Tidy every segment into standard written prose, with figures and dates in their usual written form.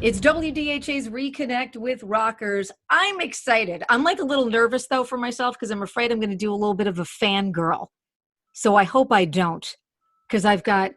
It's WDHA's Reconnect with Rockers. I'm excited. I'm like a little nervous though for myself because I'm afraid I'm going to do a little bit of a fangirl. So I hope I don't, because I've got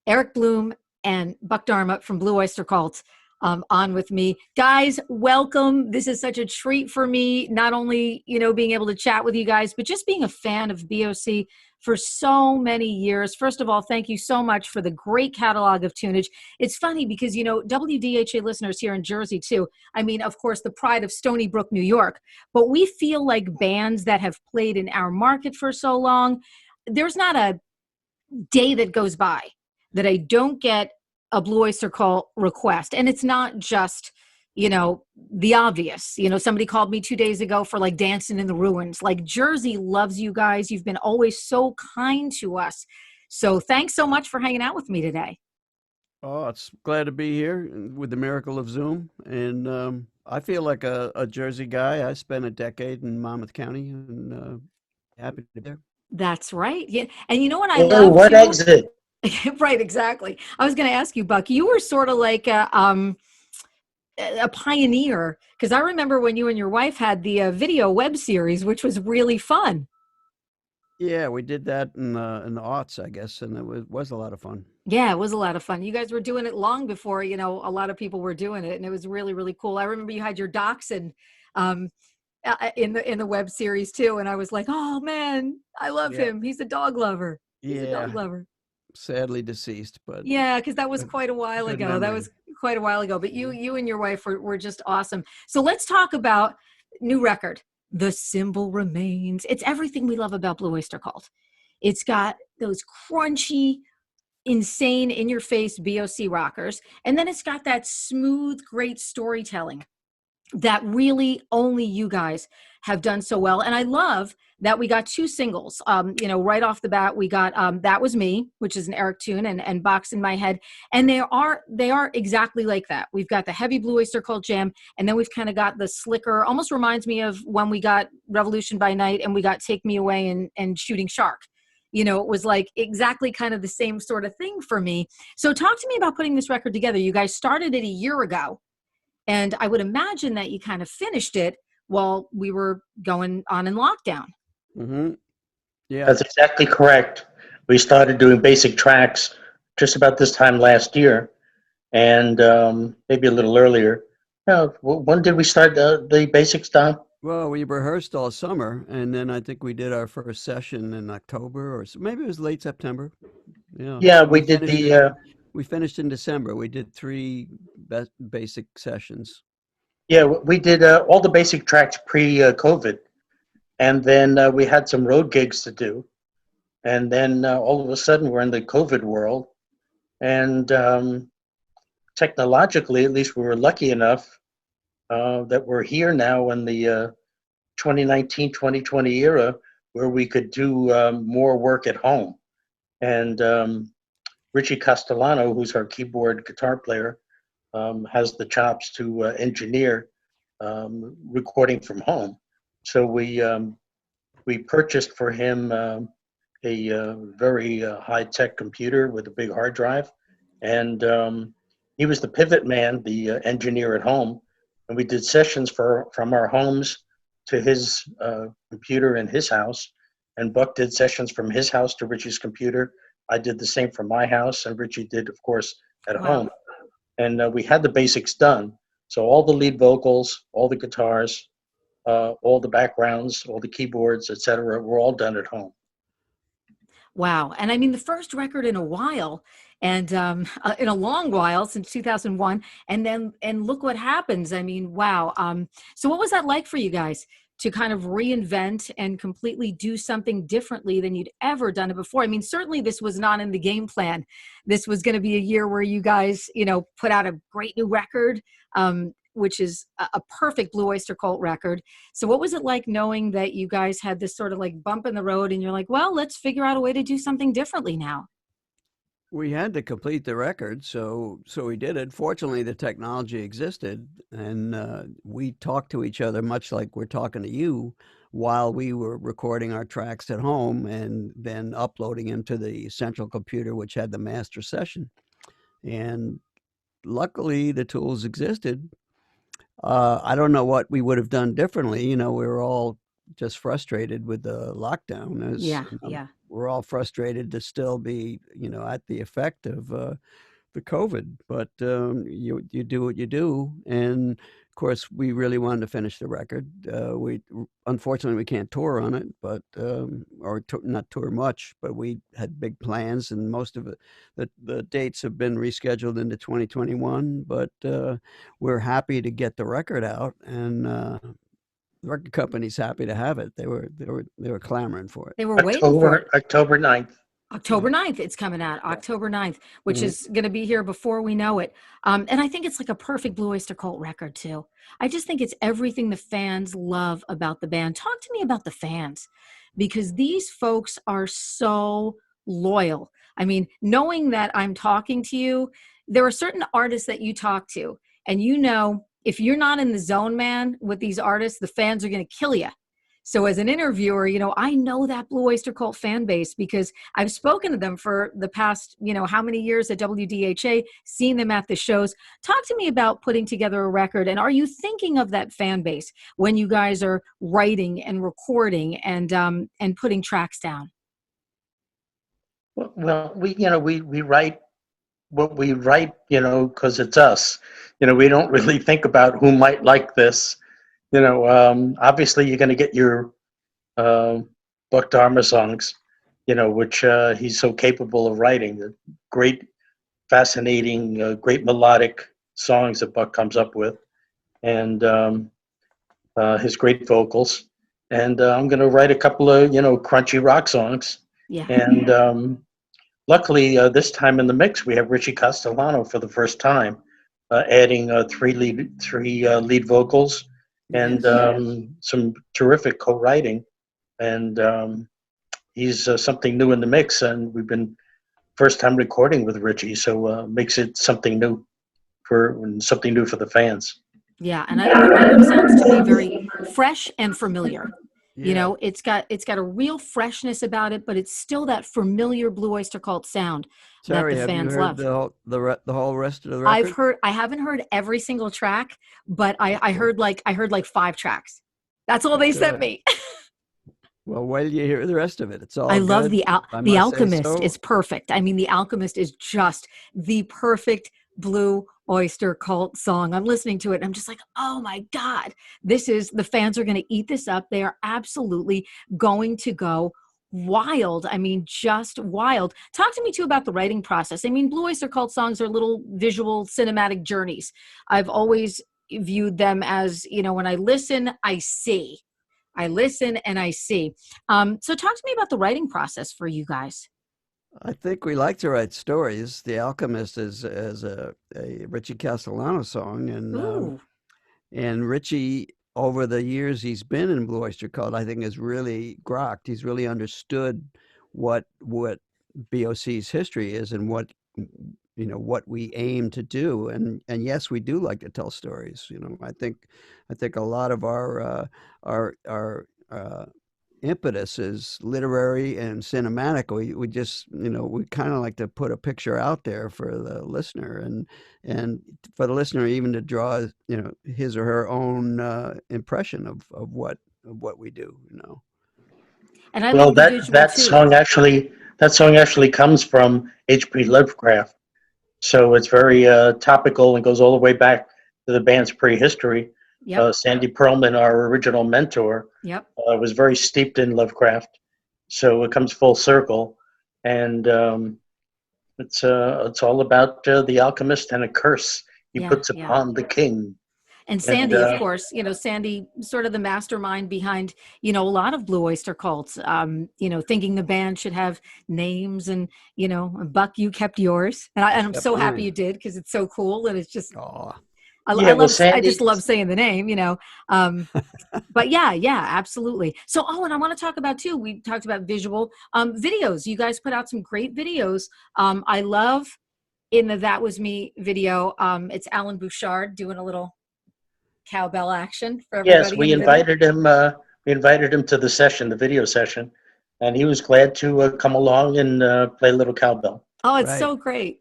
Eric Bloom and Buck Dharma from Blue Oyster Cult on with me. Guys, welcome. This is such a treat for me, not only, being able to chat with you guys, but just being a fan of BOC for so many years. First of all, thank you so much for the great catalog of tunage. It's funny because, WDHA listeners here in Jersey too, I mean, of course, the pride of Stony Brook, New York, but we feel like bands that have played in our market for so long, there's not a day that goes by that I don't get a Blue Oyster Cult request. And it's not just, the obvious. Somebody called me 2 days ago for like Dancing in the Ruins. Like, Jersey loves you guys. You've been always so kind to us. So thanks so much for hanging out with me today. Oh, it's glad to be here with the miracle of Zoom. And I feel like a Jersey guy. I spent a decade in Monmouth County and happy to be there. That's right. Yeah. And you know what I Oh, love what too? exit? Right, exactly. I was going to ask you, Buck, you were sort of like a pioneer, because I remember when you and your wife had the video web series, which was really fun. Yeah, we did that in the aughts, I guess, and it was a lot of fun. Yeah, it was a lot of fun. You guys were doing it long before, a lot of people were doing it, and it was really, really cool. I remember you had your dachshund um, in the web series too, and I was like, oh man, I love Yeah, him. He's a dog lover. He's a dog yeah, lover. sadly deceased, but Yeah, because that was a quite a while good ago. That memory. was quite a while ago. But you Yeah. you and your wife were just awesome. So let's talk about new record. The Symbol Remains. It's everything we love about Blue Oyster Cult. It's got those crunchy, insane, in your face BOC rockers. And then it's got that smooth, great storytelling that really only you guys have done so well. And I love that we got two singles. Right off the bat, we got That Was Me, which is an Eric tune, and Box in My Head. And they are exactly like that. We've got the heavy Blue Oyster Cult jam, and then we've kind of got the slicker, almost reminds me of when we got Revolution by Night and we got Take Me Away and Shooting Shark. It was like exactly kind of the same sort of thing for me. So talk to me about putting this record together. You guys started it a year ago. And I would imagine that you kind of finished it while we were going on in lockdown. hmm Yeah. That's exactly correct. We started doing basic tracks just about this time last year, and maybe a little earlier. When did we start the basics, Don? Well, we rehearsed all summer, and then I think we did our first session in October, or maybe it was late September. Yeah, Yeah, and we did the we finished in December. We did three basic sessions. we did all the basic tracks pre-COVID, and then we had some road gigs to do, and then all of a sudden we're in the COVID world, and technologically, at least we were lucky enough that we're here now in the 2019-2020 era where we could do more work at home. And Richie Castellano, who's our keyboard guitar player, has the chops to engineer recording from home. So we purchased for him a very high-tech computer with a big hard drive, and he was the pivot man, the engineer at home, and we did sessions from our homes to his computer in his house, and Buck did sessions from his house to Richie's computer. I did the same from my house, and Richie did, of course, at Wow. home. And we had the basics done. So all the lead vocals, all the guitars, all the backgrounds, all the keyboards, etc., were all done at home. Wow. And I mean, the first record in a while, and in a long while, since 2001. And look what happens. I mean, wow. So what was that like for you guys to kind of reinvent and completely do something differently than you'd ever done it before? I mean, certainly this was not in the game plan. This was going to be a year where you guys, put out a great new record, which is a perfect Blue Oyster Cult record. So what was it like knowing that you guys had this sort of like bump in the road and you're like, well, let's figure out a way to do something differently now? We had to complete the record, so we did it. Fortunately, the technology existed, and we talked to each other much like we're talking to you while we were recording our tracks at home and then uploading them to the central computer, which had the master session. And luckily the tools existed. I don't know what we would have done differently. We were all just frustrated with the lockdown. Yeah, yeah. We're all frustrated to still be, at the effect of the COVID. But you do what you do, and of course, we really wanted to finish the record. We unfortunately we can't tour on it, but not tour much. But we had big plans, and most of it, the dates have been rescheduled into 2021. But we're happy to get the record out, and the record company's happy to have it. They were clamoring for it. They were waiting for it. October 9th. October 9th, it's coming out, October 9th, which Mhm. is going to be here before we know it. And I think it's like a perfect Blue Oyster Cult record, too. I just think it's everything the fans love about the band. Talk to me about the fans, because these folks are so loyal. I mean, knowing that I'm talking to you, there are certain artists that you talk to, and if you're not in the zone, man, with these artists, the fans are going to kill you. So as an interviewer, I know that Blue Oyster Cult fan base because I've spoken to them for the past, how many years at WDHA, seen them at the shows. Talk to me about putting together a record. And are you thinking of that fan base when you guys are writing and recording and putting tracks down? Well, we write what we write, because it's us. We don't really think about who might like this. Obviously you're going to get your Buck Dharma songs, which he's so capable of writing. The great, fascinating, great melodic songs that Buck comes up with, and his great vocals. And I'm going to write a couple of, crunchy rock songs. Yeah. And luckily, this time in the mix, we have Richie Castellano for the first time, adding three lead vocals. And some terrific co-writing, and he's something new in the mix. And we've been first time recording with Richie, so makes it something new for the fans. Yeah, and the record sounds to me very fresh and familiar. Yeah. It's got a real freshness about it, but it's still that familiar Blue Oyster Cult sound Terry, that the have you fans heard love. the whole rest of the record? I haven't heard every single track, but I heard like 5 tracks. That's all they sent me. Well, wait till you hear the rest of it. It's all I love good. the Alchemist is perfect. I mean, the Alchemist is just the perfect Blue Oyster Cult song. I'm listening to it and I'm just like, oh my God, the fans are going to eat this up. They are absolutely going to go wild. I mean, just wild. Talk to me too about the writing process. I mean, Blue Oyster Cult songs are little visual cinematic journeys. I've always viewed them as, when I listen, I see. I listen and I see. So talk to me about the writing process for you guys. I think we like to write stories. The Alchemist is a Richie Castellano song, and Richie, over the years he's been in Blue Oyster Cult, I think has really grokked. He's really understood what BOC's history is and what we aim to do. And yes, we do like to tell stories. I think a lot of our impetus is literary and cinematic. We just, we kind of like to put a picture out there for the listener, and for the listener even to draw, his or her own impression of what we do. And I Well, love the visual that too. song actually comes from H.P. Lovecraft, so it's very topical and goes all the way back to the band's prehistory. Yep. Sandy Pearlman, our original mentor, Yep. Was very steeped in Lovecraft, so it comes full circle, and it's all about the alchemist and a curse he puts upon the king. And Sandy, of course, Sandy, sort of the mastermind behind, a lot of Blue Oyster Cults, thinking the band should have names and, Buck, you kept yours. And I'm so happy you did, because it's so cool. And it's just, I just love saying the name, but yeah, absolutely. So, and I want to talk about too, we talked about visual videos. You guys put out some great videos. I love in the That Was Me video. It's Alan Bouchard doing a little cowbell action for everybody. Yes, we invited him. We invited him to the video session, and he was glad to come along and play a little cowbell. Oh, it's so great.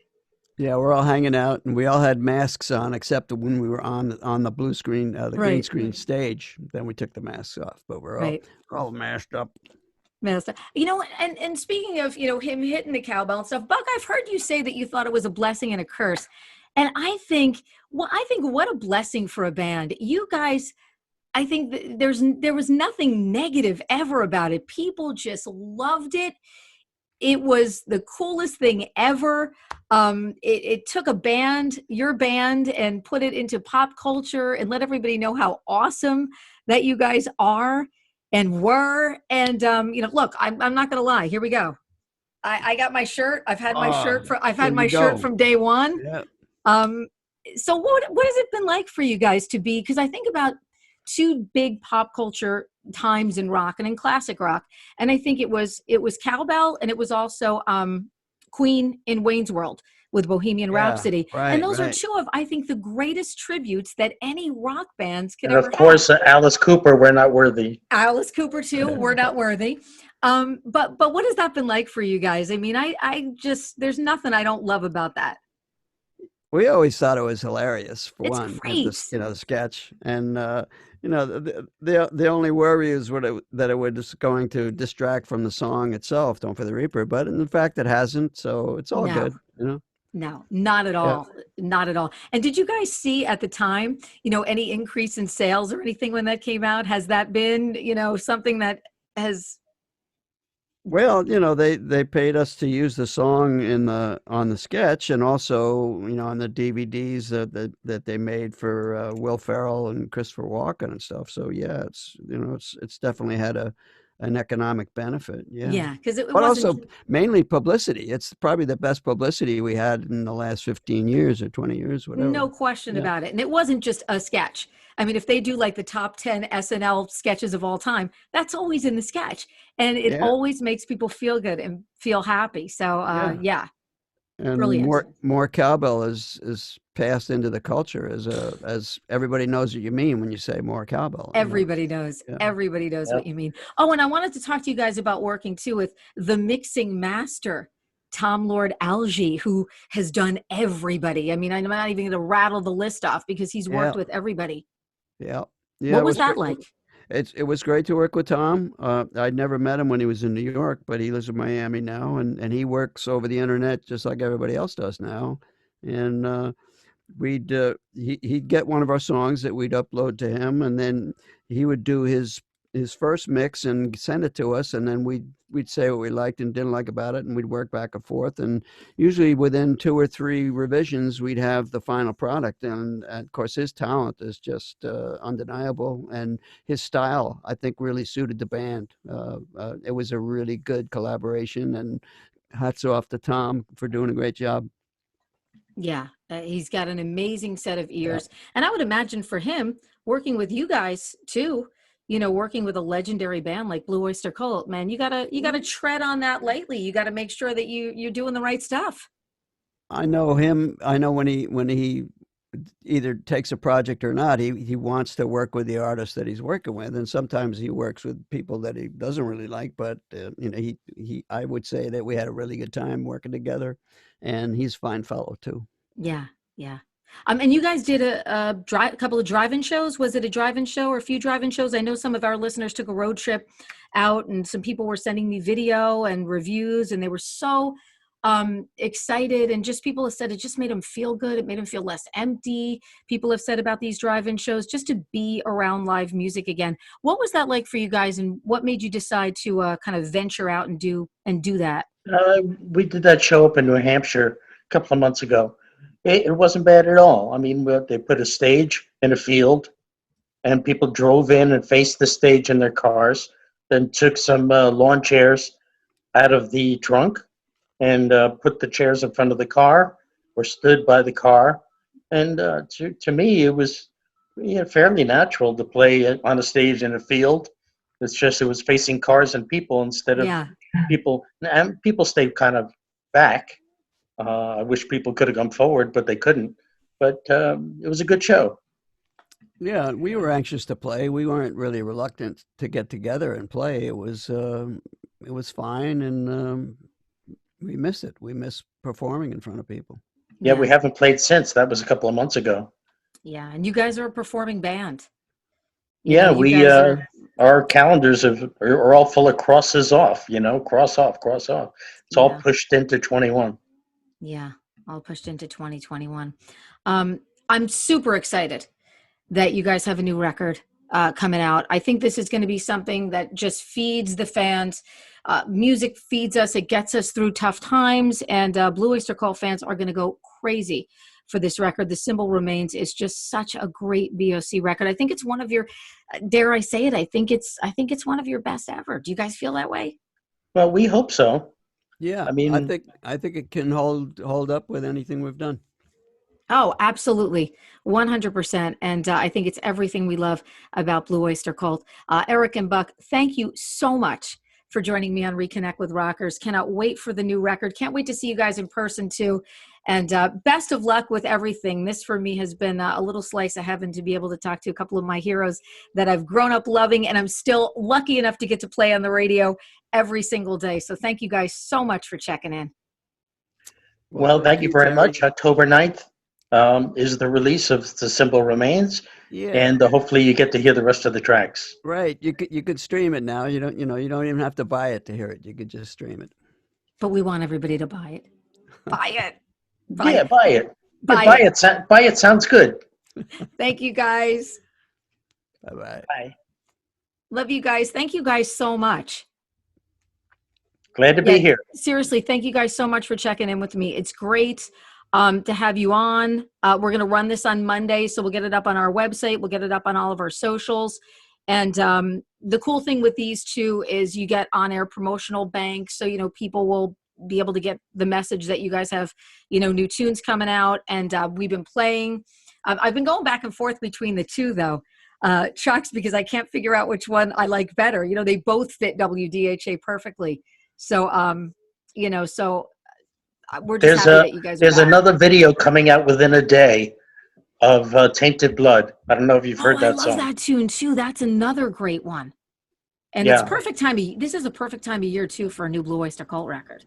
Yeah, we're all hanging out, and we all had masks on, except when we were on the blue screen, the green Right, screen stage. Then we took the masks off, but right. we're all masked up. Master. You know, and speaking of, him hitting the cowbell and stuff, Buck, I've heard you say that you thought it was a blessing and a curse. And I think what a blessing for a band. You guys, I think there was nothing negative ever about it. People just loved it. It was the coolest thing ever. It took a band, your band, and put it into pop culture and let everybody know how awesome that you guys are and were. And look, I'm not gonna lie. Here we go. I got my shirt. Ah, I've there had you my shirt go. from day one. Yeah. Um, so what has it been like for you guys to be? Because I think about two big pop culture times in rock and in classic rock, and I think it was cowbell, and it was also Queen in Wayne's World with Bohemian Yeah. Rhapsody, and Right. those are Right. two of, I think, the greatest tributes that any rock bands could And of ever have. course, Alice Cooper, We're Not Worthy. Alice Cooper too. We're not worthy. But what has that been like for you guys? I mean, I just, there's nothing I don't love about that. We always thought it was hilarious, for It's one, great. the sketch, and the only worry is that it was going to distract from the song itself, "Don't for the Reaper," but in fact, it hasn't, so it's all No, good, you know. no, not at Yeah. all. Not at all. And did you guys see at the time, any increase in sales or anything when that came out? Has that been, something that has, Well, they paid us to use the song in the on the sketch, and also, on the DVDs that they made for Will Ferrell and Christopher Walken and stuff. So yeah, it's definitely had an economic benefit. Yeah, yeah, because it but wasn't. also mainly publicity. It's probably the best publicity we had in the last 15 years or 20 years, No whatever. question Yeah, about it. And it wasn't just a sketch. I mean, if they do like the top 10 SNL sketches of all time, that's always in the sketch. And it yeah, always makes people feel good and feel happy. So, yeah. yeah, And brilliant. more cowbell is passed into the culture as everybody knows what you mean when you say more cowbell. Everybody knows. Yeah. Everybody knows Yeah. what you mean. Oh, and I wanted to talk to you guys about working too with the mixing master, Tom Lord-Alge, who has done everybody. I mean, I'm not even going to rattle the list off because he's Yeah, worked with everybody. yeah, yeah. What It was was that great. like? It was great to work with Tom. I'd never met him when he was in New York, but he lives in Miami now, and he works over the internet just like everybody else does now. And he'd get one of our songs that we'd upload to him, and then he would do his first mix and send it to us, and then we'd say what we liked and didn't like about it, and we'd work back and forth, and usually within two or three revisions we'd have the final product. And of course his talent is just undeniable, and his style I think really suited the band. It was a really good collaboration, and hats off to Tom for doing a great job. Yeah, he's got an amazing set of Yeah. ears. And I would imagine for him, working with you guys too, working with a legendary band like Blue Oyster Cult, man, you gotta tread on that lightly. You gotta make sure that you're doing the right stuff. I know him. I know when he either takes a project or not, he wants to work with the artist that he's working with, and sometimes he works with people that he doesn't really like. But he I would say that we had a really good time working together, and he's a fine fellow too. Yeah, yeah. And you guys did a couple of drive-in shows. Was it a drive-in show or a few drive-in shows? I know some of our listeners took a road trip out, and some people were sending me video and reviews, and they were so excited. And just people have said it just made them feel good. It made them feel less empty. People have said about these drive-in shows just to be around live music again. What was that like for you guys, and what made you decide to kind of venture out and do that? We did that show up in New Hampshire a couple of months ago. It wasn't bad at all. I mean, they put a stage in a field, and people drove in and faced the stage in their cars, then took some lawn chairs out of the trunk and put the chairs in front of the car or stood by the car. And to me, it was fairly natural to play on a stage in a field. It's just it was facing cars and people instead of Yeah. people. And people stayed kind of back. I wish people could have come forward, but they couldn't. But it was a good show. Yeah, we were anxious to play. We weren't really reluctant to get together and play. It was fine, and we miss it. We miss performing in front of people. Yeah, we haven't played since. That was a couple of months ago. Yeah, and you guys are a performing band. Yeah, You we guys are. our calendars are all full of crosses off. Cross off, cross off. It's all Yeah, pushed into 21. yeah, all pushed into 2021. I'm super excited that you guys have a new record coming out. I think this is going to be something that just feeds the fans. Music feeds us. It gets us through tough times. And Blue Oyster Cult fans are going to go crazy for this record. The Symbol Remains is just such a great BOC record. I think it's one of your, dare I say it, I think it's one of your best ever. Do you guys feel that way? Well, we hope so. Yeah, I mean, I think it can hold up with anything we've done. Oh, absolutely. 100%. And I think it's everything we love about Blue Oyster Cult. Eric and Buck, thank you so much for joining me on Reconnect with Rockers. Cannot wait for the new record. Can't wait to see you guys in person too. And best of luck with everything. This for me has been a little slice of heaven to be able to talk to a couple of my heroes that I've grown up loving, and I'm still lucky enough to get to play on the radio every single day. So thank you guys so much for checking in. well, thank you very much. October 9th is the release of The Symbol Remains. Yeah. And hopefully you get to hear the rest of the tracks. Right. You could stream it now. You don't even have to buy it to hear it. You could just stream it. But we want everybody to buy it. Buy it. Buy it. Buy it. Buy Buy it sounds good. Thank you, guys. Bye-bye. Bye. Love you guys. Thank you guys so much. Glad to be here. Seriously, thank you guys so much for checking in with me. It's great to have you on. We're going to run this on Monday, so we'll get it up on our website. We'll get it up on all of our socials. And the cool thing with these two is you get on-air promotional banks, so people will be able to get the message that you guys have new tunes coming out, and we've been playing. I've been going back and forth between the two though, Chucks, because I can't figure out which one I like better. They both fit WDHA perfectly. So so we're just happy that you guys are there's back. another video coming out within a day of Tainted Blood. I don't know if you've heard that song. I love that tune too. That's another great one. And it's perfect time. This is a perfect time of year too for a new Blue Oyster Cult record.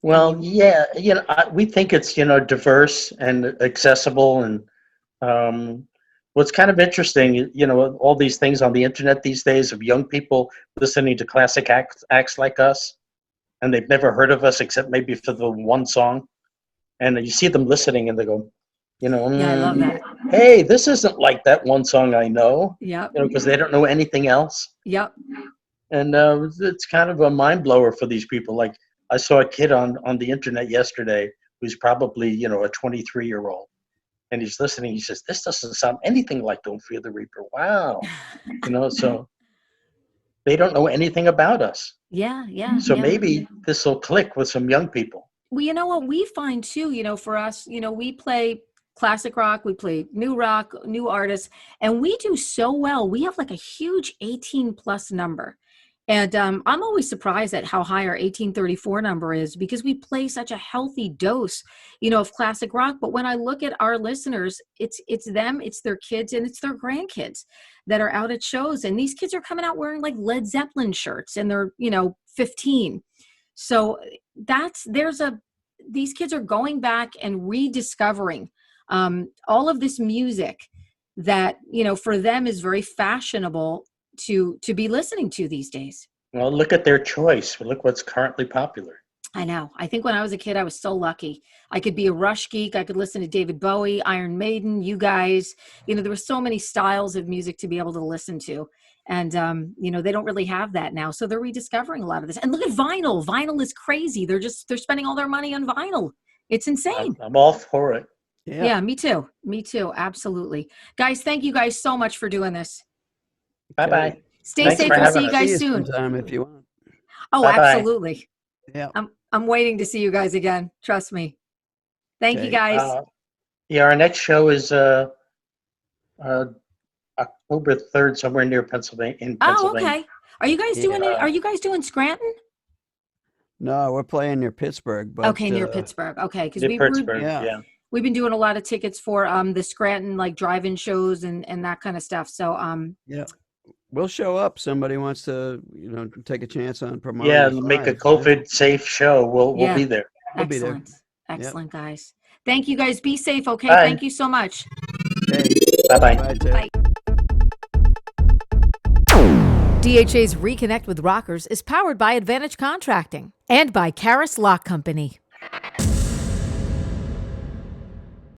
Well, yeah, we think it's diverse and accessible, and what's kind of interesting, all these things on the internet these days of young people listening to classic acts like us, and they've never heard of us except maybe for the one song, and you see them listening and they go, I love that. Hey, this isn't like that one song I know. Yeah. Because they don't know anything else. Yep. And it's kind of a mind blower for these people. Like, I saw a kid on the internet yesterday who's probably, a 23-year-old. And he's listening. He says, this doesn't sound anything like Don't Fear the Reaper. Wow. So they don't know anything about us. Yeah. So maybe this will click with some young people. Well, you know what we find too, for us, we play classic rock, we play new rock, new artists, and we do so well. We have like a huge 18 plus number. And I'm always surprised at how high our 1834 number is, because we play such a healthy dose, of classic rock. But when I look at our listeners, it's them, it's their kids, and it's their grandkids that are out at shows. And these kids are coming out wearing like Led Zeppelin shirts, and they're, 15. So these kids are going back and rediscovering all of this music that, for them is very fashionable to be listening to these days. Well, look at their choice. Look what's currently popular. I know. I think when I was a kid, I was so lucky. I could be a Rush geek. I could listen to David Bowie, Iron Maiden, you guys. There were so many styles of music to be able to listen to. And, they don't really have that now. So they're rediscovering a lot of this. And look at vinyl. Vinyl is crazy. They're spending all their money on vinyl. It's insane. I'm all for it. Yeah, me too. Me too. Absolutely. Guys, thank you guys so much for doing this. Bye-bye. Stay Thanks safe. for We'll see having you us. guys See soon. sometime if you want. Oh, Bye-bye. absolutely. Yeah. I'm waiting to see you guys again. Trust me. Thank you, Okay. guys. Our next show is October 3rd, somewhere near Pennsylvania. Oh, okay. Are you guys doing Yeah. it? Are you guys doing Scranton? No, we're playing near Pittsburgh. But, Okay, near Pittsburgh. Okay, because Near Pittsburgh, yeah. we've been doing a lot of tickets for the Scranton like drive-in shows and that kind of stuff. So yeah, we'll show up. Somebody wants to, take a chance on promoting. Yeah, us make a live. COVID-safe show. We'll be there. We'll be there. Excellent. Excellent, guys. Thank you, guys. Be safe, okay? Bye. Thank you so much. Okay. Bye-bye. Bye, Ted. Bye. DHA's Reconnect with Rockers is powered by Advantage Contracting and by Karis Lock Company.